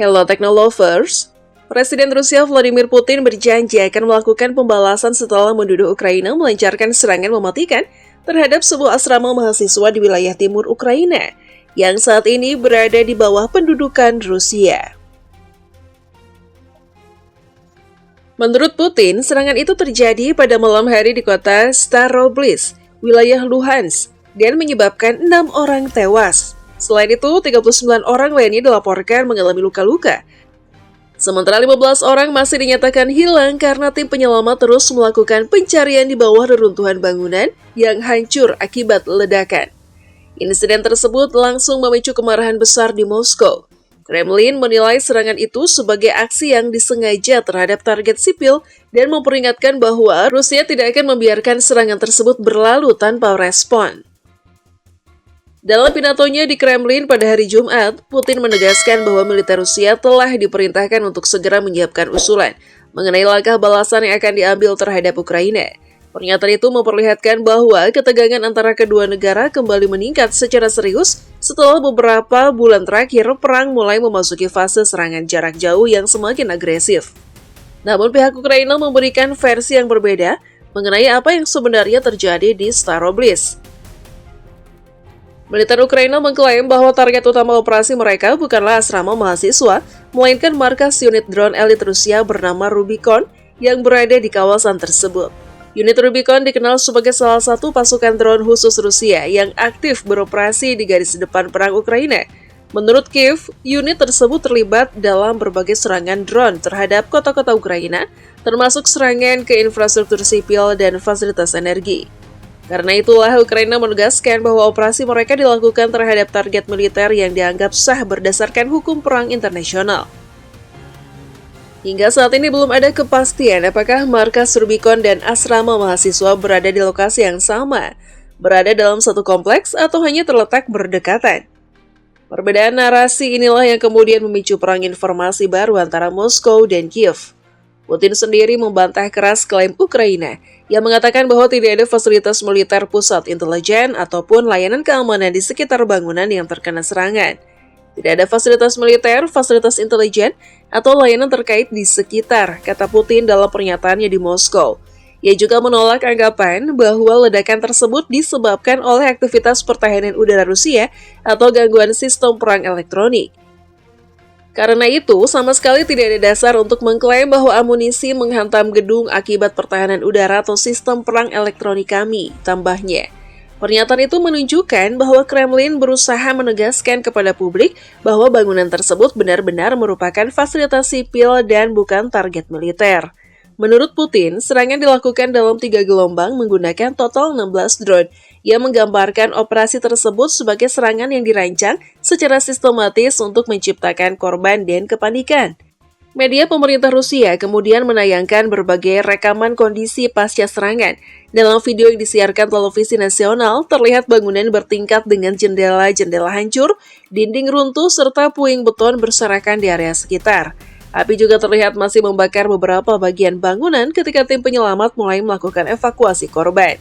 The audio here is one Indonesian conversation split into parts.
Hello Technolovers. Presiden Rusia Vladimir Putin berjanji akan melakukan pembalasan setelah menuduh Ukraina melancarkan serangan mematikan terhadap sebuah asrama mahasiswa di wilayah timur Ukraina yang saat ini berada di bawah pendudukan Rusia. Menurut Putin, serangan itu terjadi pada malam hari di kota Staroblitz, wilayah Luhansk, dan menyebabkan 6 orang tewas. Selain itu, 39 orang lainnya dilaporkan mengalami luka-luka. Sementara 15 orang masih dinyatakan hilang karena tim penyelamat terus melakukan pencarian di bawah reruntuhan bangunan yang hancur akibat ledakan. Insiden tersebut langsung memicu kemarahan besar di Moskow. Kremlin menilai serangan itu sebagai aksi yang disengaja terhadap target sipil dan memperingatkan bahwa Rusia tidak akan membiarkan serangan tersebut berlalu tanpa respon. Dalam pidatonya di Kremlin pada hari Jumat, Putin menegaskan bahwa militer Rusia telah diperintahkan untuk segera menyiapkan usulan mengenai langkah balasan yang akan diambil terhadap Ukraina. Pernyataan itu memperlihatkan bahwa ketegangan antara kedua negara kembali meningkat secara serius setelah beberapa bulan terakhir perang mulai memasuki fase serangan jarak jauh yang semakin agresif. Namun pihak Ukraina memberikan versi yang berbeda mengenai apa yang sebenarnya terjadi di Staroblitz. Militer Ukraina mengklaim bahwa target utama operasi mereka bukanlah asrama mahasiswa, melainkan markas unit drone elit Rusia bernama Rubicon yang berada di kawasan tersebut. Unit Rubicon dikenal sebagai salah satu pasukan drone khusus Rusia yang aktif beroperasi di garis depan perang Ukraina. Menurut Kiev, unit tersebut terlibat dalam berbagai serangan drone terhadap kota-kota Ukraina, termasuk serangan ke infrastruktur sipil dan fasilitas energi. Karena itulah Ukraina menegaskan bahwa operasi mereka dilakukan terhadap target militer yang dianggap sah berdasarkan hukum perang internasional. Hingga saat ini belum ada kepastian apakah markas Rubicon dan asrama mahasiswa berada di lokasi yang sama, berada dalam satu kompleks atau hanya terletak berdekatan. Perbedaan narasi inilah yang kemudian memicu perang informasi baru antara Moskow dan Kiev. Putin sendiri membantah keras klaim Ukraina yang mengatakan bahwa tidak ada fasilitas militer pusat intelijen ataupun layanan keamanan di sekitar bangunan yang terkena serangan. Tidak ada fasilitas militer, fasilitas intelijen, atau layanan terkait di sekitar, kata Putin dalam pernyataannya di Moskow. Ia juga menolak anggapan bahwa ledakan tersebut disebabkan oleh aktivitas pertahanan udara Rusia atau gangguan sistem perang elektronik. Karena itu, sama sekali tidak ada dasar untuk mengklaim bahwa amunisi menghantam gedung akibat pertahanan udara atau sistem perang elektronik kami, tambahnya. Pernyataan itu menunjukkan bahwa Kremlin berusaha menegaskan kepada publik bahwa bangunan tersebut benar-benar merupakan fasilitas sipil dan bukan target militer. Menurut Putin, serangan dilakukan dalam 3 gelombang menggunakan total 16 drone yang menggambarkan operasi tersebut sebagai serangan yang dirancang secara sistematis untuk menciptakan korban dan kepanikan. Media pemerintah Rusia kemudian menayangkan berbagai rekaman kondisi pasca serangan. Dalam video yang disiarkan televisi nasional, terlihat bangunan bertingkat dengan jendela-jendela hancur, dinding runtuh, serta puing beton berserakan di area sekitar. Api juga terlihat masih membakar beberapa bagian bangunan ketika tim penyelamat mulai melakukan evakuasi korban.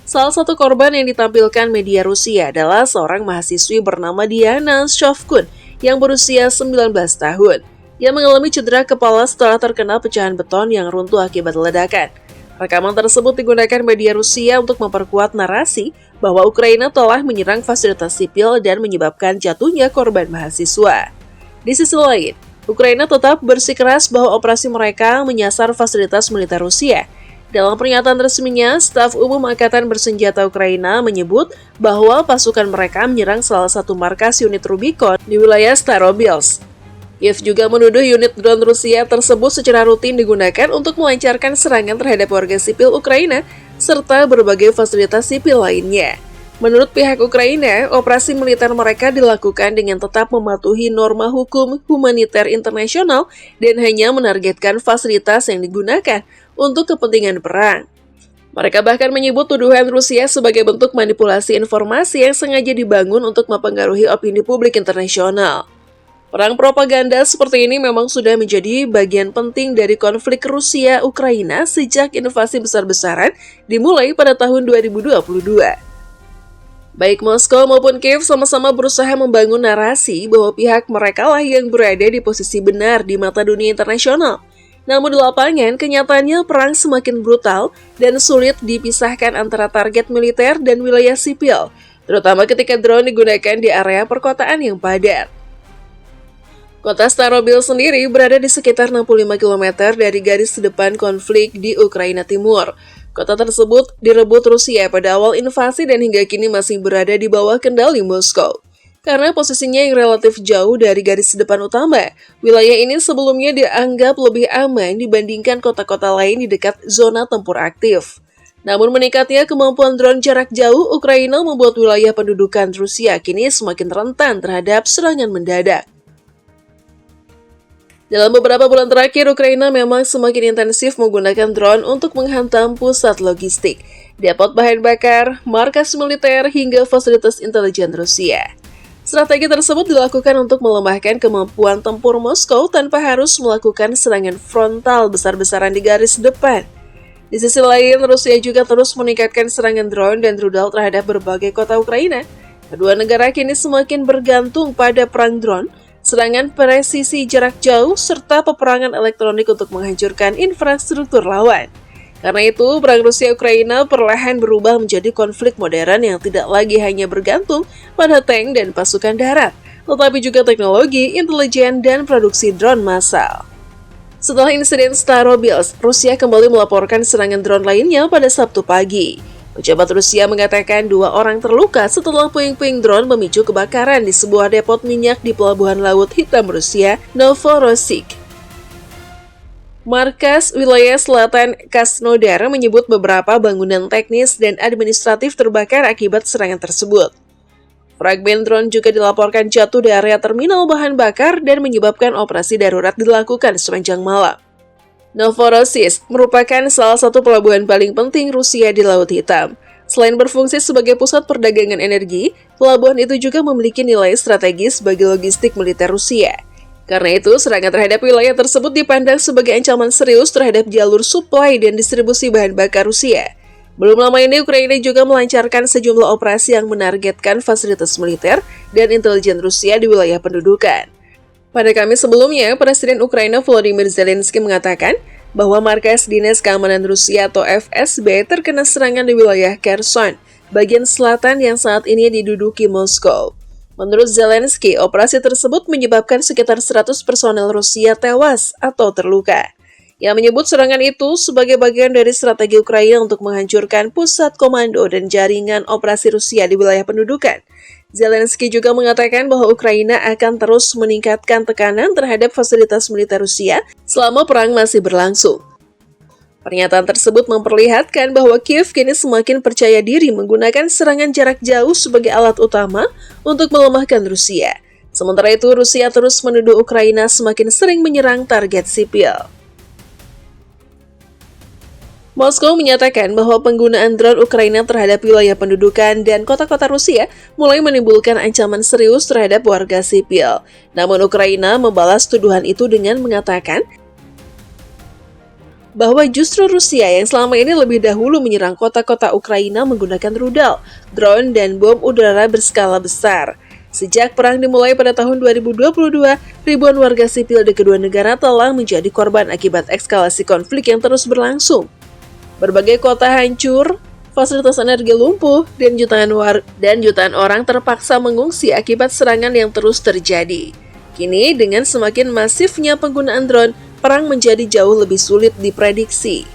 Salah satu korban yang ditampilkan media Rusia adalah seorang mahasiswi bernama Diana Shovkun yang berusia 19 tahun. Ia mengalami cedera kepala setelah terkena pecahan beton yang runtuh akibat ledakan. Rekaman tersebut digunakan media Rusia untuk memperkuat narasi bahwa Ukraina telah menyerang fasilitas sipil dan menyebabkan jatuhnya korban mahasiswa. Di sisi lain, Ukraina tetap bersikeras bahwa operasi mereka menyasar fasilitas militer Rusia. Dalam pernyataan resminya, staf umum Angkatan Bersenjata Ukraina menyebut bahwa pasukan mereka menyerang salah satu markas unit Rubicon di wilayah Staroblitz. Kiev juga menuduh unit drone Rusia tersebut secara rutin digunakan untuk melancarkan serangan terhadap warga sipil Ukraina serta berbagai fasilitas sipil lainnya. Menurut pihak Ukraina, operasi militer mereka dilakukan dengan tetap mematuhi norma hukum humaniter internasional dan hanya menargetkan fasilitas yang digunakan untuk kepentingan perang. Mereka bahkan menyebut tuduhan Rusia sebagai bentuk manipulasi informasi yang sengaja dibangun untuk mempengaruhi opini publik internasional. Perang propaganda seperti ini memang sudah menjadi bagian penting dari konflik Rusia-Ukraina sejak invasi besar-besaran dimulai pada tahun 2022. Baik Moskow maupun Kiev sama-sama berusaha membangun narasi bahwa pihak mereka lah yang berada di posisi benar di mata dunia internasional. Namun di lapangan, kenyataannya perang semakin brutal dan sulit dipisahkan antara target militer dan wilayah sipil, terutama ketika drone digunakan di area perkotaan yang padat. Kota Starobil sendiri berada di sekitar 65 km dari garis depan konflik di Ukraina Timur. Kota tersebut direbut Rusia pada awal invasi dan hingga kini masih berada di bawah kendali Moskow. Karena posisinya yang relatif jauh dari garis depan utama, wilayah ini sebelumnya dianggap lebih aman dibandingkan kota-kota lain di dekat zona tempur aktif. Namun meningkatnya kemampuan drone jarak jauh Ukraina membuat wilayah pendudukan Rusia kini semakin rentan terhadap serangan mendadak. Dalam beberapa bulan terakhir, Ukraina memang semakin intensif menggunakan drone untuk menghantam pusat logistik, depot bahan bakar, markas militer, hingga fasilitas intelijen Rusia. Strategi tersebut dilakukan untuk melemahkan kemampuan tempur Moskow tanpa harus melakukan serangan frontal besar-besaran di garis depan. Di sisi lain, Rusia juga terus meningkatkan serangan drone dan rudal terhadap berbagai kota Ukraina. Kedua negara kini semakin bergantung pada perang drone, serangan presisi jarak jauh, serta peperangan elektronik untuk menghancurkan infrastruktur lawan. Karena itu, perang Rusia-Ukraina perlahan berubah menjadi konflik modern yang tidak lagi hanya bergantung pada tank dan pasukan darat, tetapi juga teknologi, intelijen, dan produksi drone massal. Setelah insiden Starobil, Rusia kembali melaporkan serangan drone lainnya pada Sabtu pagi. Pejabat Rusia mengatakan 2 orang terluka setelah puing-puing drone memicu kebakaran di sebuah depot minyak di Pelabuhan Laut Hitam Rusia, Novorossiysk. Markas Wilayah Selatan Krasnodar menyebut beberapa bangunan teknis dan administratif terbakar akibat serangan tersebut. Fragmen drone juga dilaporkan jatuh di area terminal bahan bakar dan menyebabkan operasi darurat dilakukan sepanjang malam. Novorossiysk merupakan salah satu pelabuhan paling penting Rusia di Laut Hitam. Selain berfungsi sebagai pusat perdagangan energi, pelabuhan itu juga memiliki nilai strategis bagi logistik militer Rusia. Karena itu, serangan terhadap wilayah tersebut dipandang sebagai ancaman serius terhadap jalur suplai dan distribusi bahan bakar Rusia. Belum lama ini, Ukraina juga melancarkan sejumlah operasi yang menargetkan fasilitas militer dan intelijen Rusia di wilayah pendudukan. Pada Kamis sebelumnya, Presiden Ukraina Volodymyr Zelensky mengatakan bahwa markas Dinas Keamanan Rusia atau FSB terkena serangan di wilayah Kherson, bagian selatan yang saat ini diduduki Moskow. Menurut Zelensky, operasi tersebut menyebabkan sekitar 100 personel Rusia tewas atau terluka. Ia menyebut serangan itu sebagai bagian dari strategi Ukraina untuk menghancurkan pusat komando dan jaringan operasi Rusia di wilayah pendudukan. Zelensky juga mengatakan bahwa Ukraina akan terus meningkatkan tekanan terhadap fasilitas militer Rusia selama perang masih berlangsung. Pernyataan tersebut memperlihatkan bahwa Kiev kini semakin percaya diri menggunakan serangan jarak jauh sebagai alat utama untuk melemahkan Rusia. Sementara itu, Rusia terus menuduh Ukraina semakin sering menyerang target sipil. Moskow menyatakan bahwa penggunaan drone Ukraina terhadap wilayah pendudukan dan kota-kota Rusia mulai menimbulkan ancaman serius terhadap warga sipil. Namun Ukraina membalas tuduhan itu dengan mengatakan bahwa justru Rusia yang selama ini lebih dahulu menyerang kota-kota Ukraina menggunakan rudal, drone, dan bom udara berskala besar. Sejak perang dimulai pada tahun 2022, ribuan warga sipil di kedua negara telah menjadi korban akibat eskalasi konflik yang terus berlangsung. Berbagai kota hancur, fasilitas energi lumpuh, dan jutaan orang terpaksa mengungsi akibat serangan yang terus terjadi. Kini, dengan semakin masifnya penggunaan drone, perang menjadi jauh lebih sulit diprediksi.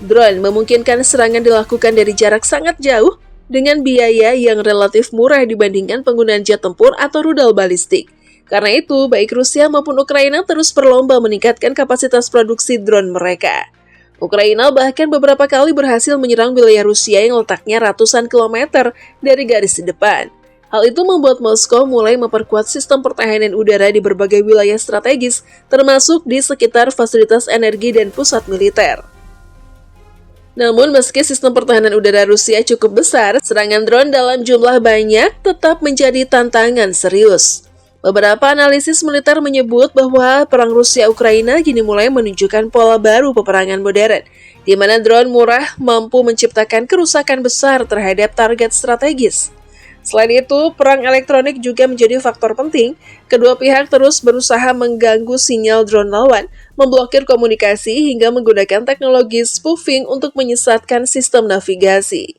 Drone memungkinkan serangan dilakukan dari jarak sangat jauh dengan biaya yang relatif murah dibandingkan penggunaan jet tempur atau rudal balistik. Karena itu, baik Rusia maupun Ukraina terus berlomba meningkatkan kapasitas produksi drone mereka. Ukraina bahkan beberapa kali berhasil menyerang wilayah Rusia yang letaknya ratusan kilometer dari garis depan. Hal itu membuat Moskow mulai memperkuat sistem pertahanan udara di berbagai wilayah strategis, termasuk di sekitar fasilitas energi dan pusat militer. Namun, meski sistem pertahanan udara Rusia cukup besar, serangan drone dalam jumlah banyak tetap menjadi tantangan serius. Beberapa analisis militer menyebut bahwa perang Rusia-Ukraina kini mulai menunjukkan pola baru peperangan modern, di mana drone murah mampu menciptakan kerusakan besar terhadap target strategis. Selain itu, perang elektronik juga menjadi faktor penting. Kedua pihak terus berusaha mengganggu sinyal drone lawan, memblokir komunikasi hingga menggunakan teknologi spoofing untuk menyesatkan sistem navigasi.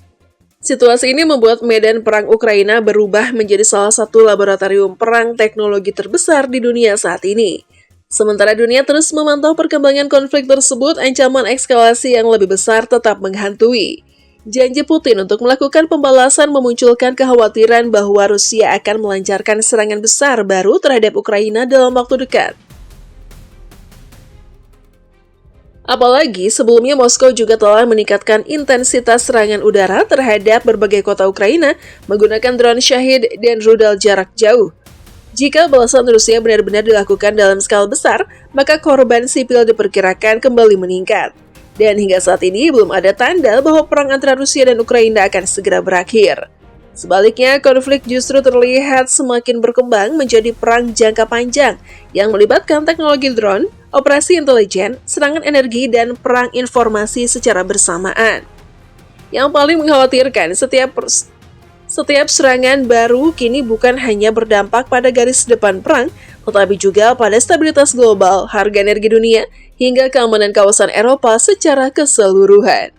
Situasi ini membuat medan perang Ukraina berubah menjadi salah satu laboratorium perang teknologi terbesar di dunia saat ini. Sementara dunia terus memantau perkembangan konflik tersebut, ancaman eskalasi yang lebih besar tetap menghantui. Janji Putin untuk melakukan pembalasan memunculkan kekhawatiran bahwa Rusia akan melancarkan serangan besar baru terhadap Ukraina dalam waktu dekat. Apalagi sebelumnya Moskow juga telah meningkatkan intensitas serangan udara terhadap berbagai kota Ukraina menggunakan drone Shahid dan rudal jarak jauh. Jika balasan Rusia benar-benar dilakukan dalam skala besar, maka korban sipil diperkirakan kembali meningkat. Dan hingga saat ini belum ada tanda bahwa perang antara Rusia dan Ukraina akan segera berakhir. Sebaliknya, konflik justru terlihat semakin berkembang menjadi perang jangka panjang yang melibatkan teknologi drone, operasi intelijen, serangan energi, dan perang informasi secara bersamaan. Yang paling mengkhawatirkan, setiap serangan baru kini bukan hanya berdampak pada garis depan perang, tetapi juga pada stabilitas global, harga energi dunia, hingga keamanan kawasan Eropa secara keseluruhan.